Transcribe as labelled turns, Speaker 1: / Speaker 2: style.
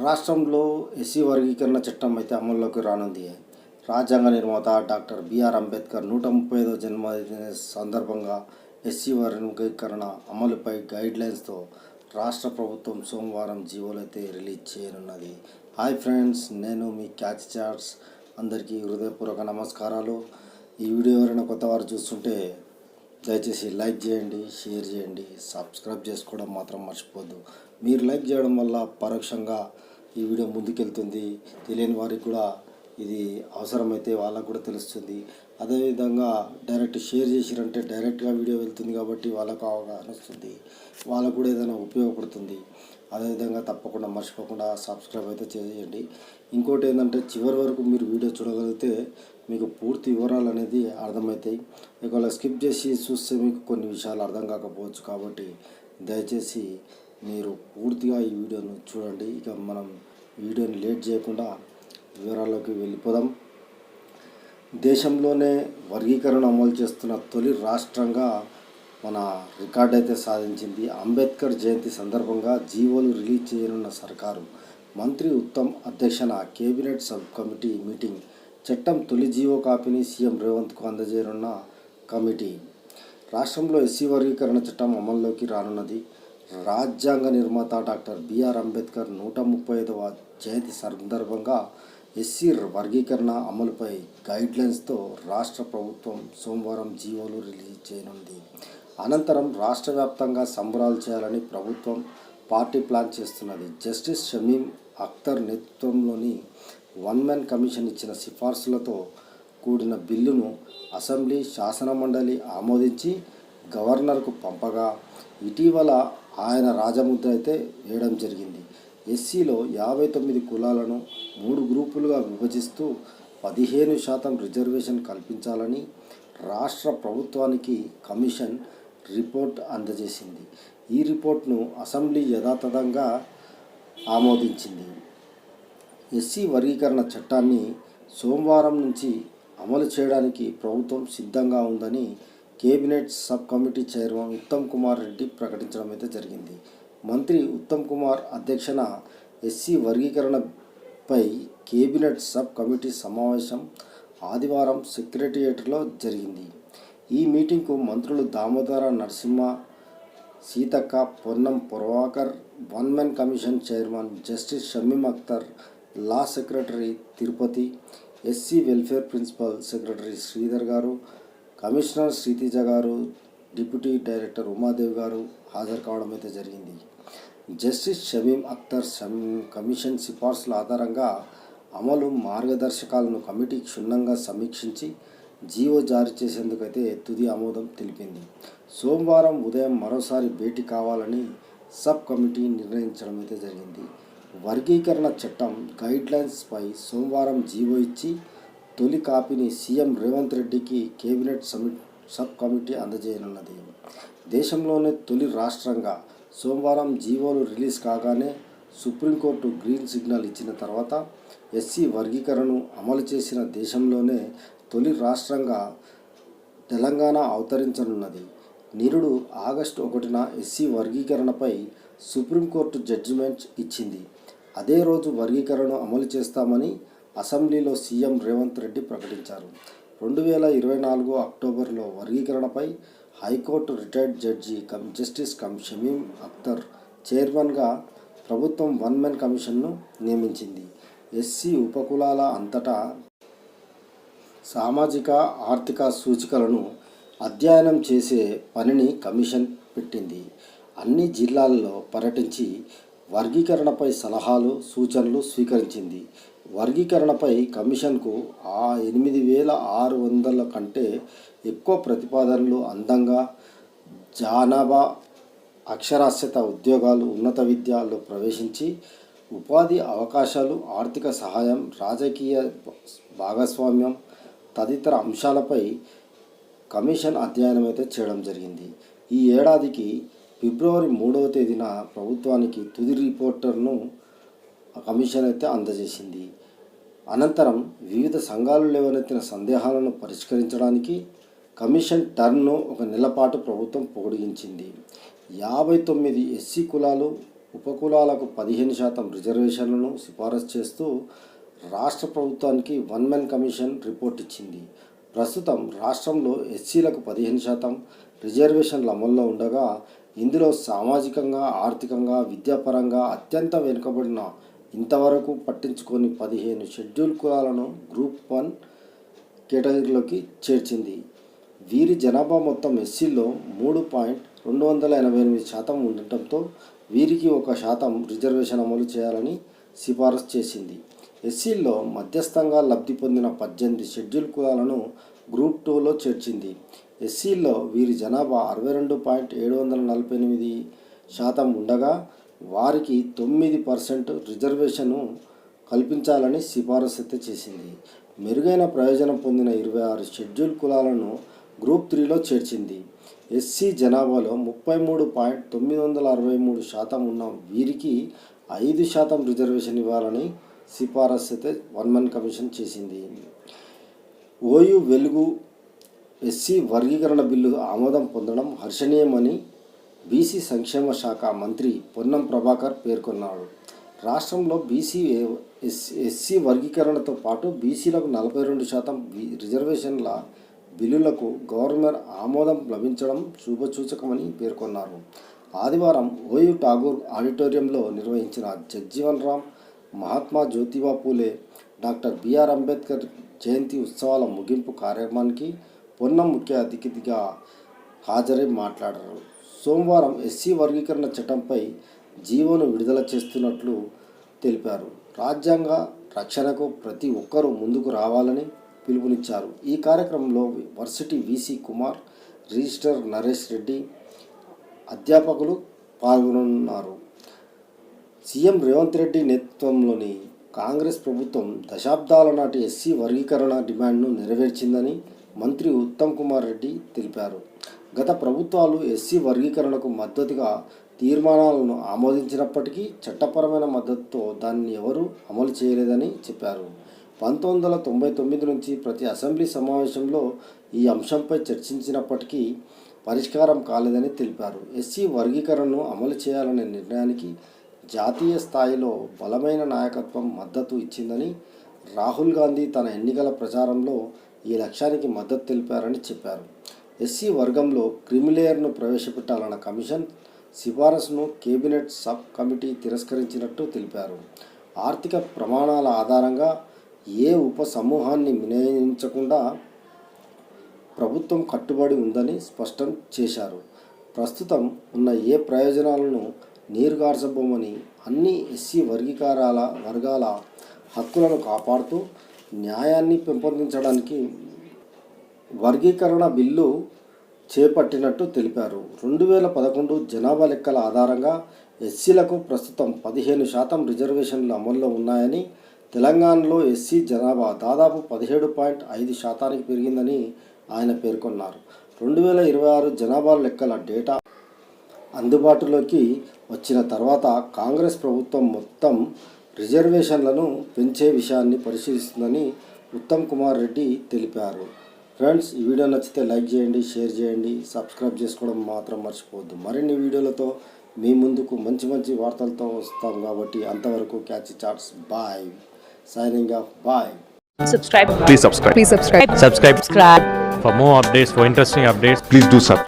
Speaker 1: రాష్ట్రంలో ఎస్సీ వర్గీకరణ చట్టం అయితే అమల్లోకి రానుంది. రాజ్యాంగ నిర్మాత డాక్టర్ బిఆర్ అంబేద్కర్ 135వ జన్మదిన సందర్భంగా ఎస్సీ వర్గీకరణ అమలుపై గైడ్లైన్స్తో రాష్ట్ర ప్రభుత్వం సోమవారం జీవోలు అయితే రిలీజ్ చేయనున్నది. హాయ్ ఫ్రెండ్స్, నేను మీ క్యాచ్ చాట్స్. అందరికీ హృదయపూర్వక నమస్కారాలు. ఈ వీడియో ఎవరైనా కొత్త వారు చూస్తుంటే దయచేసి లైక్ చేయండి, షేర్ చేయండి, సబ్స్క్రైబ్ చేసుకోవడం మాత్రం మర్చిపోద్దు. మీరు లైక్ చేయడం వల్ల పరోక్షంగా ఈ వీడియో ముందుకెళ్తుంది. తెలియని వారికి కూడా ఇది అవసరమైతే వాళ్ళకు కూడా తెలుస్తుంది. అదేవిధంగా డైరెక్ట్ షేర్ చేసిరంటే డైరెక్ట్గా వీడియో వెళ్తుంది కాబట్టి వాళ్ళకు అవగాహన వస్తుంది, వాళ్ళకు కూడా ఏదైనా ఉపయోగపడుతుంది. అదేవిధంగా తప్పకుండా మర్చిపోకుండా సబ్స్క్రైబ్ అయితే చేయండి. ఇంకోటి ఏంటంటే చివరి వరకు మీరు వీడియో చూడగలిగితే మీకు పూర్తి వివరాలు అనేది అర్థమవుతాయి. ఒకవేళ స్కిప్ చేసి చూస్తే మీకు కొన్ని విషయాలు అర్థం కాకపోవచ్చు. కాబట్టి దయచేసి మీరు పూర్తిగా ఈ వీడియోను చూడండి. ఇక మనం వీడియోని లేట్ చేయకుండా వివరాల్లోకి వెళ్ళిపోదాం. దేశంలోనే వర్గీకరణ అమలు చేస్తున్న తొలి రాష్ట్రంగా మన రికార్డు అయితే సాధించింది. అంబేద్కర్ జయంతి సందర్భంగా జీవోలు రిలీజ్ చేయనున్న సర్కారు. మంత్రి ఉత్తమ్ అధ్యక్షన కేబినెట్ సబ్ కమిటీ మీటింగ్. చట్టం తొలి జీవో కాపీని సీఎం రేవంత్కు అందజేయనున్న కమిటీ. రాష్ట్రంలో ఎస్సీ వర్గీకరణ చట్టం అమల్లోకి రానున్నది. రాజ్యాంగ నిర్మాత డాక్టర్ బిఆర్ అంబేద్కర్ 135వ జయంతి సందర్భంగా ఎస్సీ వర్గీకరణ అమలుపై గైడ్లైన్స్తో రాష్ట్ర ప్రభుత్వం సోమవారం జీవోలు రిలీజ్ చేయనుంది. అనంతరం రాష్ట్ర వ్యాప్తంగా సంబరాలు చేయాలని ప్రభుత్వం పార్టీ ప్లాన్ చేస్తున్నది. జస్టిస్ షమీం అఖ్తర్ నేతృత్వంలోని వన్ మ్యాన్ కమిషన్ ఇచ్చిన సిఫార్సులతో కూడిన బిల్లును అసెంబ్లీ, శాసనమండలి ఆమోదించి గవర్నర్కు పంపగా ఇటీవల ఆయన రాజముద్ర అయితే వేయడం జరిగింది. ఎస్సీలో 59 కులాలను 3 గ్రూపులుగా విభజిస్తూ 15% రిజర్వేషన్ కల్పించాలని రాష్ట్ర ప్రభుత్వానికి కమిషన్ రిపోర్ట్ అందజేసింది. ఈ రిపోర్ట్ను అసెంబ్లీ యథాతథంగా ఆమోదించింది. ఎస్సీ వర్గీకరణ చట్టాన్ని సోమవారం నుంచి అమలు చేయడానికి ప్రభుత్వం సిద్ధంగా ఉందని cabinet sub committee chairman Uttam Kumar Reddy ప్రకటించడం అయితే జరిగింది. మంత్రి ఉత్తమ్ కుమార్ అధ్యక్షన ఎస్సీ వర్గీకరణపై కేబినెట్ సబ్ కమిటీ సమావేశం ఆదివారం సెక్రటేరియట్లో జరిగింది. ఈ మీటింగ్కు మంత్రులు Damodara Narasimha, Seethakka, Ponnam Prabhakar, one man commission chairman justice Shameem Akhtar, law secretary Tirupathi, SC welfare principal secretary Sridhar garu, commissioner Sriteja గారు, డిప్యూటీ డైరెక్టర్ ఉమాదేవి గారు హాజరు కావడం అయితే జరిగింది. జస్టిస్ షమీం అఖ్తర్ కమిషన్ సిఫార్సుల ఆధారంగా అమలు మార్గదర్శకాలను కమిటీ క్షుణ్ణంగా సమీక్షించి జీవో జారీ చేసేందుకైతే తుది ఆమోదం తెలిపింది. సోమవారం ఉదయం మరోసారి భేటీ కావాలని సబ్ కమిటీ నిర్ణయించడం అయితే జరిగింది. వర్గీకరణ చట్టం గైడ్లైన్స్పై సోమవారం జీవో ఇచ్చి తొలి కాపీని సీఎం రేవంత్ రెడ్డికి కేబినెట్ సబ్ కమిటీ అందజేయనున్నది. దేశంలోనే తొలి రాష్ట్రంగా సోమవారం జీవోలు రిలీజ్ కాగానే సుప్రీంకోర్టు గ్రీన్ సిగ్నల్ ఇచ్చిన తర్వాత ఎస్సీ వర్గీకరణను అమలు చేసిన దేశంలోనే తొలి రాష్ట్రంగా తెలంగాణ అవతరించనున్నది. నిరుడు ఆగస్టు 1న ఎస్సీ వర్గీకరణపై సుప్రీంకోర్టు జడ్జిమెంట్ ఇచ్చింది. అదే రోజు వర్గీకరణను అమలు చేస్తామని అసెంబ్లీలో సీఎం రేవంత్ రెడ్డి ప్రకటించారు. 2024 అక్టోబర్లో వర్గీకరణపై high court retired judge justice Shameem Akhtar చైర్మన్గా ప్రభుత్వం వన్ మ్యాన్ కమిషన్ను నియమించింది. ఎస్సీ ఉపకులాల అంతటా సామాజిక ఆర్థిక సూచికలను అధ్యయనం చేసే పనిని కమిషన్ పెట్టింది. అన్ని జిల్లాల్లో పర్యటించి వర్గీకరణపై సలహాలు, సూచనలు స్వీకరించింది. వర్గీకరణపై కమిషన్కు 8,600 కంటే ఎక్కువ ప్రతిపాదనలు అందంగా జనాభా, అక్షరాస్యత, ఉద్యోగాలు, ఉన్నత విద్యలో ప్రవేశించి ఉపాధి అవకాశాలు, ఆర్థిక సహాయం, రాజకీయ భాగస్వామ్యం తదితర అంశాలపై కమిషన్ అధ్యయనం అయితే చేయడం జరిగింది. ఈ ఏడాదికి ఫిబ్రవరి 3వ తేదీన ప్రభుత్వానికి తుది రిపోర్టర్ను కమిషన్ అయితే అందజేసింది. అనంతరం వివిధ సంఘాలు లేవనెత్తిన సందేహాలను పరిష్కరించడానికి కమిషన్ టర్మ్ను 1 నెల పాటు ప్రభుత్వం పొడిగించింది. 59 ఎస్సీ కులాలు, ఉపకులాలకు 15% రిజర్వేషన్లను సిఫారసు చేస్తూ రాష్ట్ర ప్రభుత్వానికి వన్ మ్యాన్ కమిషన్ రిపోర్ట్ ఇచ్చింది. ప్రస్తుతం రాష్ట్రంలో ఎస్సీలకు 15% రిజర్వేషన్లు అమల్లో ఉండగా ఇందులో సామాజికంగా, ఆర్థికంగా, విద్యాపరంగా అత్యంత వెనుకబడిన ఇంతవరకు పట్టించుకొని 15 షెడ్యూల్ కులాలను గ్రూప్ 1 కేటగిరీలోకి చేర్చింది. వీరి జనాభా మొత్తం ఎస్సీల్లో 3.288% ఉండటంతో వీరికి 1% రిజర్వేషన్ అమలు చేయాలని సిఫారసు చేసింది. ఎస్సీల్లో మధ్యస్థంగా లబ్ధి పొందిన 18 షెడ్యూల్ కులాలను గ్రూప్ 2లో చేర్చింది. ఎస్సీల్లో వీరి జనాభా 62.748% ఉండగా వారికి 9% రిజర్వేషన్ను కల్పించాలని సిఫారసు అయితే చేసింది. మెరుగైన ప్రయోజనం పొందిన 26 షెడ్యూల్ కులాలను గ్రూప్ 3లో చేర్చింది. ఎస్సీ జనాభాలో 33.963% ఉన్న వీరికి 5% రిజర్వేషన్ ఇవ్వాలని సిఫారసు అయితే వన్ మ్యాన్ కమిషన్ చేసింది. ఓయూ వెలుగు ఎస్సీ వర్గీకరణ బిల్లు ఆమోదం పొందడం హర్షణీయమని బీసీ సంక్షేమ శాఖ మంత్రి పొన్నం ప్రభాకర్ పేర్కొన్నారు. రాష్ట్రంలో ఎస్సీ వర్గీకరణతో పాటు బీసీలకు 42% రిజర్వేషన్ల బిల్లులకు గవర్నర్ ఆమోదం లభించడం శుభసూచకమని పేర్కొన్నారు. ఆదివారం ఓయూ ఠాగూర్ ఆడిటోరియంలో నిర్వహించిన జగ్జీవన్ రామ్, మహాత్మా జ్యోతిబా పూలే, డాక్టర్ బిఆర్ అంబేద్కర్ జయంతి ఉత్సవాల ముగింపు కార్యక్రమానికి పొన్నం ముఖ్య అతిథిగా హాజరై మాట్లాడారు. సోమవారం ఎస్సీ వర్గీకరణ చట్టంపై జీవోను విడుదల చేస్తున్నట్లు తెలిపారు. రాజ్యాంగ రక్షణకు ప్రతి ఒక్కరూ ముందుకు రావాలని పిలుపునిచ్చారు. ఈ కార్యక్రమంలో varsity VC Kumar, registrar Naresh Reddy, అధ్యాపకులు పాల్గొన్నారు. సీఎం రేవంత్ రెడ్డి నేతృత్వంలోని కాంగ్రెస్ ప్రభుత్వం దశాబ్దాల నాటి ఎస్సీ వర్గీకరణ డిమాండ్ను నెరవేర్చిందని మంత్రి ఉత్తమ్ కుమార్ రెడ్డి తెలిపారు. గత ప్రభుత్వాలు ఎస్సీ వర్గీకరణకు మద్దతుగా తీర్మానాలను ఆమోదించినప్పటికీ చట్టపరమైన మద్దతుతో దాన్ని ఎవరూ అమలు చేయలేదని చెప్పారు. 1999 నుంచి ప్రతి అసెంబ్లీ సమావేశంలో ఈ అంశంపై చర్చించినప్పటికీ పరిష్కారం కాలేదని తెలిపారు. ఎస్సీ వర్గీకరణను అమలు చేయాలనే నిర్ణయానికి జాతీయ స్థాయిలో బలమైన నాయకత్వం మద్దతు ఇచ్చిందని, రాహుల్ గాంధీ తన ఎన్నికల ప్రచారంలో ఈ లక్ష్యానికి మద్దతు తెలిపారని చెప్పారు. ఎస్సీ వర్గంలో క్రిమిలేయర్ను ప్రవేశపెట్టాలన్న కమిషన్ సిఫారసును కేబినెట్ సబ్ కమిటీ తిరస్కరించినట్టు తెలిపారు. ఆర్థిక ప్రమాణాల ఆధారంగా ఏ ఉప సమూహాన్ని మినహాయించకుండా ప్రభుత్వం కట్టుబడి ఉందని స్పష్టం చేశారు. ప్రస్తుతం ఉన్న ఏ ప్రయోజనాలను నీరుగార్చబోమని అన్ని ఎస్సీ వర్గాల హక్కులను కాపాడుతూ న్యాయాన్ని పెంపొందించడానికి వర్గీకరణ బిల్లు చేపట్టినట్టు తెలిపారు. 2011 జనాభా లెక్కల ఆధారంగా ఎస్సీలకు ప్రస్తుతం 15% రిజర్వేషన్లు అమల్లో ఉన్నాయని, తెలంగాణలో ఎస్సీ జనాభా దాదాపు 17.5% పెరిగిందని ఆయన పేర్కొన్నారు. 2026 జనాభా లెక్కల డేటా అందుబాటులోకి వచ్చిన తర్వాత కాంగ్రెస్ ప్రభుత్వం మొత్తం రిజర్వేషన్లను పెంచే విషయాన్ని పరిశీలిస్తుందని ఉత్తమ్ కుమార్ రెడ్డి తెలిపారు. ఫ్రెండ్స్, ఈ వీడియో నచ్చితే లైక్ చేయండి, షేర్ చేయండి, సబ్స్క్రైబ్ చేసుకోవడం మాత్రం మర్చిపోవద్దు. మరిన్ని వీడియోలతో మీ ముందుకు మంచి వార్తలతో వస్తాం కాబట్టి అంతవరకు catch chats. Bye. Signing off. Bye.
Speaker 2: Subscribe.
Speaker 3: Please subscribe.
Speaker 2: Please subscribe.
Speaker 3: Subscribe.
Speaker 2: Subscribe.
Speaker 3: For more updates, for interesting updates,
Speaker 4: Please do subscribe.